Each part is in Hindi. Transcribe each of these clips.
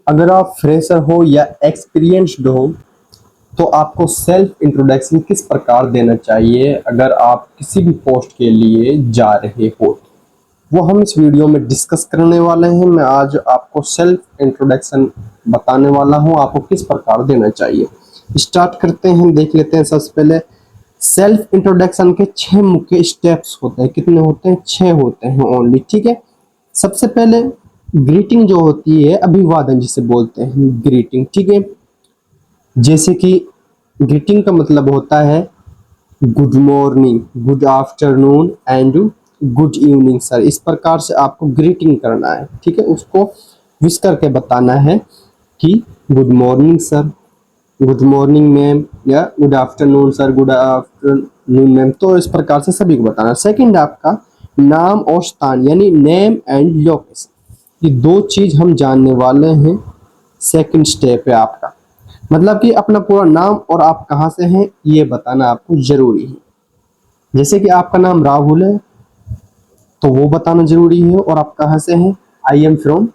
अगर आप फ्रेशर हो या एक्सपीरियंस्ड हो तो आपको सेल्फ इंट्रोडक्शन किस प्रकार देना चाहिए अगर आप किसी भी पोस्ट के लिए जा रहे हो, वो हम इस वीडियो में डिस्कस करने वाले हैं। मैं आज आपको सेल्फ इंट्रोडक्शन बताने वाला हूं, आपको किस प्रकार देना चाहिए। स्टार्ट करते हैं, देख लेते हैं। सबसे पहले सेल्फ इंट्रोडक्शन के 6 मुख्य स्टेप्स होते हैं। कितने होते हैं? 6 होते हैं ओनली, ठीक है। सबसे पहले ग्रीटिंग जो होती है, अभिवादन जिसे बोलते हैं ग्रीटिंग, ठीक है। जैसे कि ग्रीटिंग का मतलब होता है good morning, good afternoon and good evening sir. इस प्रकार से आपको ग्रीटिंग करना है, ठीक है। उसको विश करके बताना है कि good morning sir, good morning ma'am, या good afternoon sir, good afternoon ma'am. तो इस प्रकार से सभी को बताना। सेकंड आपका नाम और स्थान, यानी नेम एंड लोकेशन। ये दो चीज हम जानने वाले हैं। सेकंड स्टेप है आपका, मतलब कि अपना पूरा नाम और आप कहाँ से हैं ये बताना आपको जरूरी है। जैसे कि आपका नाम राहुल है तो वो बताना जरूरी है, और आप कहाँ से हैं, आई एम फ्रॉम,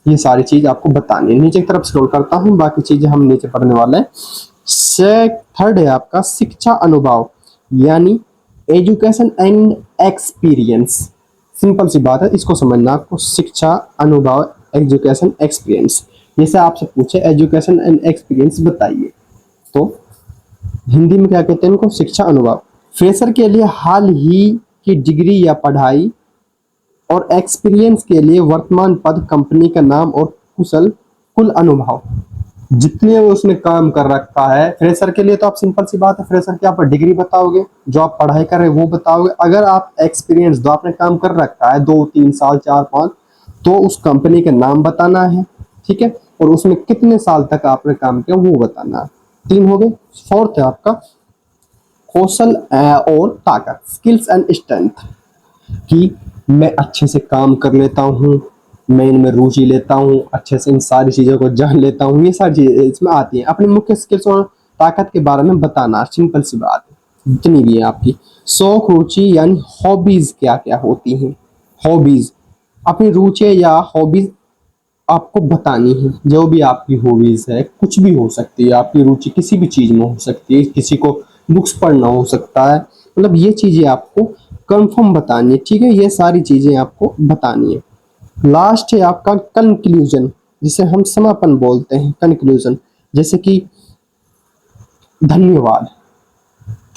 ये सारी चीज आपको बतानी है। नीचे की तरफ स्क्रॉल करता हूँ, बाकी चीजें हम नीचे पढ़ने वाले हैं। थर्ड है आपका शिक्षा अनुभव, यानी एजुकेशन एंड एक्सपीरियंस। सिंपल सी बात है, इसको समझना आपको। शिक्षा अनुभव, एजुकेशन एक्सपीरियंस। जैसे आपसे पूछे एजुकेशन एंड एक्सपीरियंस बताइए, तो हिंदी में क्या कहते हैं इनको? शिक्षा अनुभव। फ्रेशर के लिए हाल ही की डिग्री या पढ़ाई, और एक्सपीरियंस के लिए वर्तमान पद, कंपनी का नाम और कुल अनुभव, जितने उसने काम कर रखा है। फ्रेशर के लिए तो आप सिंपल सी बात है, फ्रेशर की आप डिग्री बताओगे, जो आप पढ़ाई कर रहे हैं वो बताओगे। अगर आप एक्सपीरियंस दो, आपने काम कर रखा है 2-3 साल 4-5, तो उस कंपनी का नाम बताना है, ठीक है। और उसमें कितने साल तक आपने काम किया वो बताना है। 3 हो गए। फोर्थ है आपका कौशल और ताकत, स्किल्स एंड स्ट्रेंथ, कि मैं अच्छे से काम कर लेता हूँ, मैं इनमें रुचि लेता हूँ, अच्छे से इन सारी चीज़ों को जान लेता हूँ, ये सारी चीज़ें इसमें आती हैं। अपने मुख्य स्किल्स और ताकत के बारे में बताना, सिंपल सी बात है, जितनी भी है आपकी। शौक, रुचि यानी हॉबीज क्या क्या होती हैं। हॉबीज, अपनी रुचि या हॉबीज आपको बतानी है। जो भी आपकी हॉबीज है, कुछ भी हो सकती है, आपकी रुचि किसी भी चीज में हो सकती है। किसी को बुक्स पढ़ना हो सकता है, मतलब ये चीजें आपको कंफर्म बतानी है, ठीक है। ये सारी चीजें आपको बतानी है। लास्ट है आपका कंक्लूजन, जिसे हम समापन बोलते हैं, कंक्लूजन। जैसे कि धन्यवाद,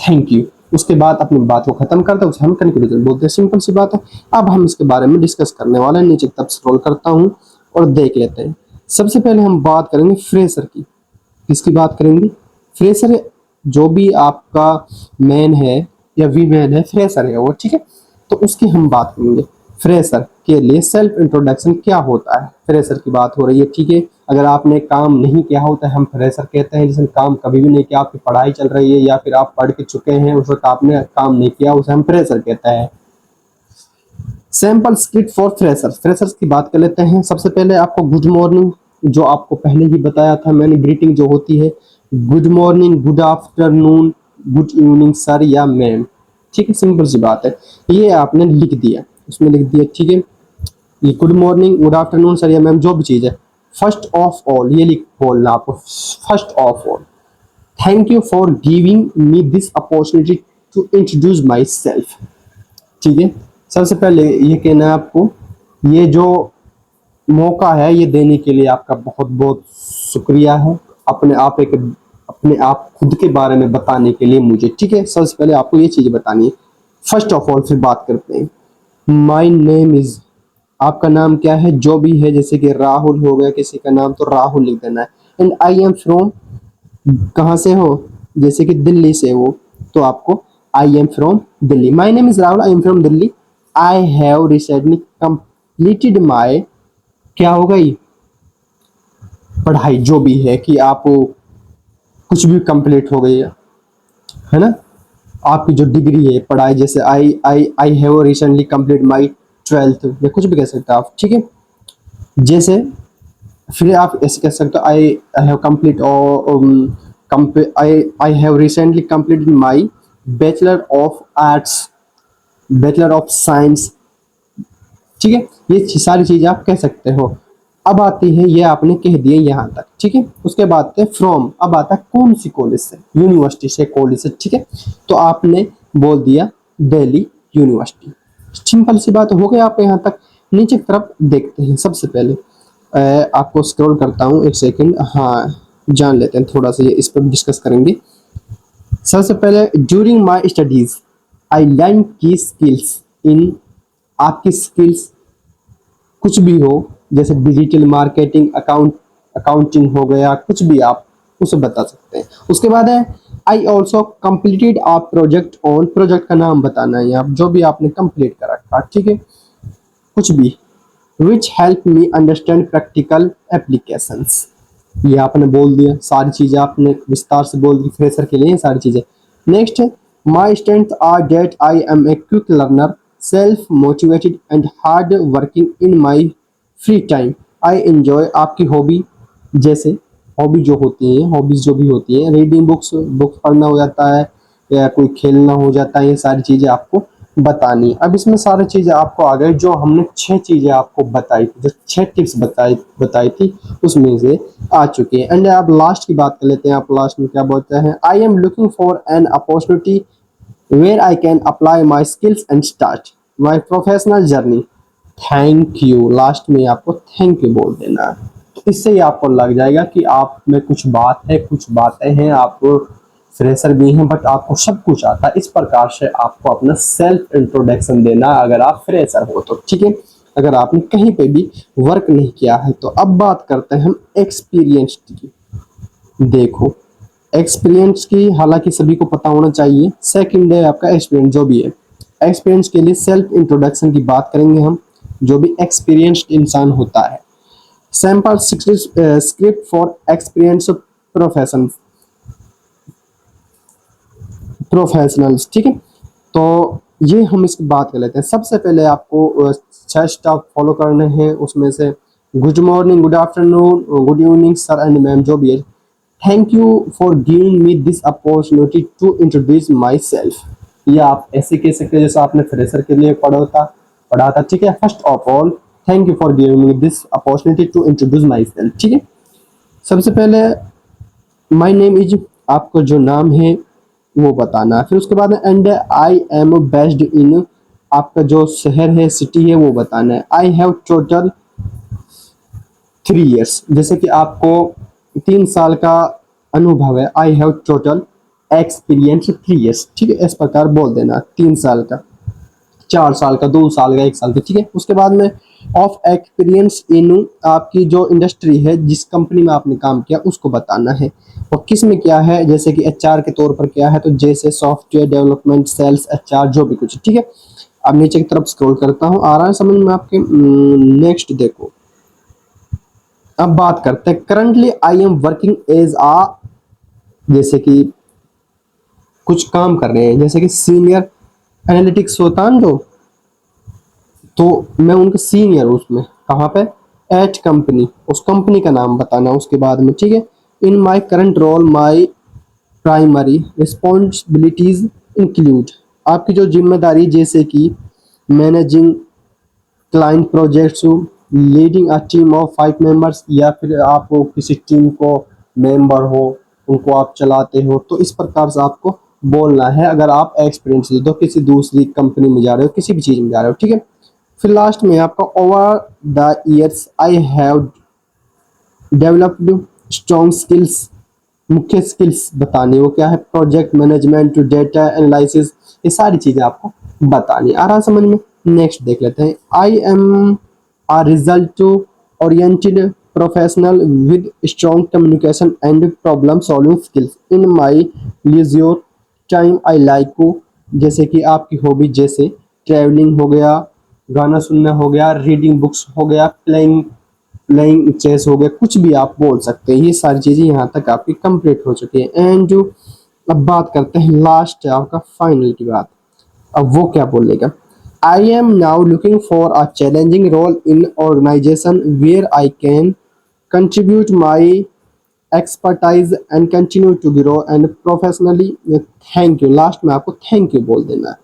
थैंक यू, उसके बाद अपनी बात को खत्म करते हैं, उसे हम कंक्लूजन बोलते हैं। सिंपल सी बात है। अब हम इसके बारे में डिस्कस करने वाले हैं। नीचे तब स्क्रॉल करता हूँ और देख लेते हैं। सबसे पहले हम बात करेंगे फ्रेशर की। किसकी बात करेंगे? फ्रेशर, जो भी आपका मैन है या वीमेन है, फ्रेशर है वो, ठीक है। तो उसकी हम बात करेंगे। फ्रेशर के लिए सेल्फ इंट्रोडक्शन क्या होता है, फ्रेशर की बात हो रही है, ठीक है। अगर आपने काम नहीं किया होता है हम फ्रेशर कहते हैं। जिसने काम कभी भी नहीं किया, आपकी पढ़ाई चल रही है या फिर आप पढ़ के चुके हैं, उस वक्त आपने काम नहीं किया, उसे हम फ्रेशर कहते हैं। Sample script for freshers, freshers की बात कर लेते हैं। सबसे पहले आपको गुड मॉर्निंग, जो आपको पहले ही बताया था मैंने, ग्रीटिंग जो होती है, good morning, good afternoon, good evening sir या मैम, ठीक है। सिंपल सी बात है, ये आपने लिख दिया, उसमें लिख दिया, ठीक है। ये good morning, good afternoon sir या मैम, जो भी चीज़ है। फर्स्ट ऑफ ऑल, ये लिख बोलना आपको, first of all thank you for giving me this opportunity to introduce myself, ठीक है। सबसे पहले ये कहना है आपको, ये जो मौका है ये देने के लिए आपका बहुत बहुत शुक्रिया है। अपने आप खुद के बारे में बताने के लिए मुझे, ठीक है। सबसे पहले आपको ये चीज़ बतानी है, फर्स्ट ऑफ ऑल। फिर बात करते हैं। माई नेम इज, आपका नाम क्या है, जो भी है, जैसे कि राहुल हो गया किसी का नाम, तो राहुल लिख देना है। एंड आई एम फ्रॉम, कहाँ से हो, जैसे कि दिल्ली से हो, तो आपको I am from Delhi. My name is Rahul, I am from Delhi. I have recently completed my, क्या हो गई, पढ़ाई जो भी है, कि आप कुछ भी कंप्लीट हो गई है ना, आपकी जो डिग्री है, पढ़ाई, जैसे I have recently complete my 12th, या कुछ भी कह सकते हैं आप, ठीक है। जैसे फिर आप ऐसे कह सकते हो, आई हैव कंप्लीट और I have recently completed my bachelor of arts, bachelor of science, ठीक है। ये सारी चीज़ें आप कह सकते हो। अब आती है, ये आपने कह दिया यहाँ तक, ठीक है। उसके बाद आते फ्रॉम, अब आता है कौन सी कॉलेज से, यूनिवर्सिटी से, कॉलेज से, ठीक है। तो आपने बोल दिया दिल्ली यूनिवर्सिटी, सिंपल सी बात हो गई आप यहाँ तक। नीचे की तरफ देखते हैं, सबसे पहले आपको स्क्रॉल करता हूँ, एक सेकंड, हाँ जान लेते हैं थोड़ा सा, ये इस पर डिस्कस करेंगे। सबसे पहले during my studies I learn की स्किल्स इन, आपकी स्किल्स कुछ भी हो, जैसे डिजिटल मार्केटिंग, अकाउंटिंग हो गया, कुछ भी आप उसे बता सकते हैं। उसके बाद है I also completed a project on, project का नाम बताना है आप, जो भी आपने कंप्लीट कर रखा, ठीक है, कुछ भी, which help me understand practical applications, ये आपने बोल दिया, सारी चीज़ें आपने विस्तार से बोल दी फ्रेशर के लिए सारी चीज़ें। नेक्स्ट है my strength are that I am a quick learner, self motivated and hard working in my free time, I enjoy, आपकी हॉबी, जैसे हॉबी जो होती है, हॉबीज जो भी होती है, रीडिंग बुक्स, बुक्स पढ़ना हो जाता है, या कोई खेलना हो जाता है, ये सारी चीज़ें आपको बतानी। अब इसमें सारी चीज़ें आपको आ गई, जो हमने 6 चीज़ें आपको बताई थी, जो 6 टिप्स बताई बताई थी, उसमें से आ चुकी है। एंड आप लास्ट की बात कर लेते हैं, आप लास्ट में क्या बोलते हैं, I am looking for an opportunity where I can apply my skills and start my professional journey, thank you, last में आपको थैंक यू बोल देना है। तो इससे ही आपको लग जाएगा कि आप में कुछ बात है, कुछ बातें हैं, आप फ्रेशर भी हैं बट आपको सब कुछ आता है। इस प्रकार से आपको अपना सेल्फ इंट्रोडक्शन देना अगर आप फ्रेशर हो तो, ठीक है। अगर आपने कहीं पे भी वर्क नहीं किया है तो अब बात करते हैं हम एक्सपीरियंस की। देखो एक्सपीरियंस की हालांकि सभी को पता होना चाहिए, सेकंड है आपका एक्सपीरियंस जो भी है। एक्सपीरियंस के लिए सेल्फ इंट्रोडक्शन की बात करेंगे हम, जो भी एक्सपीरियंस्ड इंसान होता है। Sample script for experience profession professionals, ठीक है। तो ये हम इसकी बात कर लेते हैं। सबसे पहले आपको 6 स्टेप फॉलो करने हैं, उसमें से good morning, good afternoon, good evening sir and ma'am, जो भी है। Thank you for giving me this opportunity to introduce myself, ये आप ऐसे कह सकते हैं जैसा आपने फ्रेशर के लिए पढ़ा था, ठीक है। First of all thank you for giving me this opportunity to introduce myself, ठीक है। सबसे पहले माई नेम इज, आपको जो नाम है वो बताना है। फिर उसके बाद and I am based in, आपका जो शहर है, सिटी है, वो बताना है। आई हैव टोटल 3 years, जैसे कि आपको 3 साल का अनुभव है। I have total experience 3 years, ठीक है, इस प्रकार बोल देना। 3 साल का, 4 साल का, 2 साल का, 1 साल का, ठीक है। उसके बाद में ऑफ एक्सपीरियंस इन, आपकी जो इंडस्ट्री है, जिस कंपनी में आपने काम किया उसको बताना है, और किस में क्या है, जैसे कि एचआर के तौर पर क्या है, तो जैसे सॉफ्टवेयर डेवलपमेंट, सेल्स, एचआर, जो भी कुछ, ठीक है। अब नीचे की तरफ स्क्रॉल करता हूँ, आ रहा है समझ में आपके। नेक्स्ट देखो, अब बात करते हैं currently I am working as uh, जैसे कि कुछ काम कर रहे हैं, जैसे कि सीनियर एनालिटिक्स होता है जो, तो मैं उनके सीनियर, उसमें कहाँ पे, एट कंपनी, उस कंपनी का नाम बताना उसके बाद में, ठीक है। In my current role my primary responsibilities include, आपकी जो जिम्मेदारी, जैसे कि managing client projects, leading a team of 5 members, या फिर आप किसी टीम को मेंबर हो, उनको आप चलाते हो, तो इस प्रकार से आपको बोलना है अगर आप एक्सपीरियंस हो तो, किसी दूसरी कंपनी में जा रहे हो, किसी भी चीज़ में जा रहे हो, ठीक है। फिर लास्ट में आपका over the years I have developed strong skills, मुख्य स्किल्स बतानी, वो क्या है, प्रोजेक्ट मैनेजमेंट, डेटा एनालिसिस, ये सारी चीज़ें आपको बतानी। आ रहा समझ में। नेक्स्ट देख लेते हैं, I am a result oriented professional with strong communication and problem solving skills in my leisure time I like को, जैसे कि आपकी हॉबी, जैसे ट्रैवलिंग हो गया, गाना सुनना हो गया, रीडिंग बुक्स हो गया, प्लेइंग प्लेइंग चेस हो गया, कुछ भी आप बोल सकते हैं। ये सारी चीज़ें यहाँ तक आपकी कंप्लीट हो चुकी है। एंड अब बात करते हैं लास्ट आपका फाइनल की बात, अब वो क्या बोलेगा, I am now looking for a challenging role in organization where I can contribute my expertise and continue to grow and professionally, thank you, last में आपको थैंक यू बोल देना है।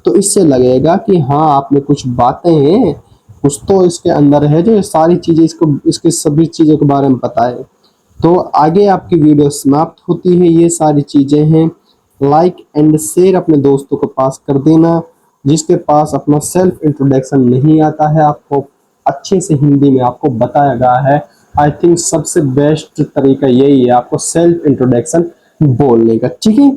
तो इससे लगेगा कि हाँ, आप में कुछ बातें हैं, कुछ तो इसके अंदर है जो ये सारी चीज़ें इसको इसके सभी चीज़ों के बारे में पता है। तो आगे आपकी वीडियो समाप्त होती है, ये सारी चीज़ें हैं। लाइक एंड शेयर अपने दोस्तों को पास कर देना। जिसके पास अपना सेल्फ इंट्रोडक्शन नहीं आता है, आपको अच्छे से हिंदी में आपको बताया गया है। आई थिंक सबसे बेस्ट तरीका यही है आपको सेल्फ इंट्रोडक्शन बोलने का, ठीक है।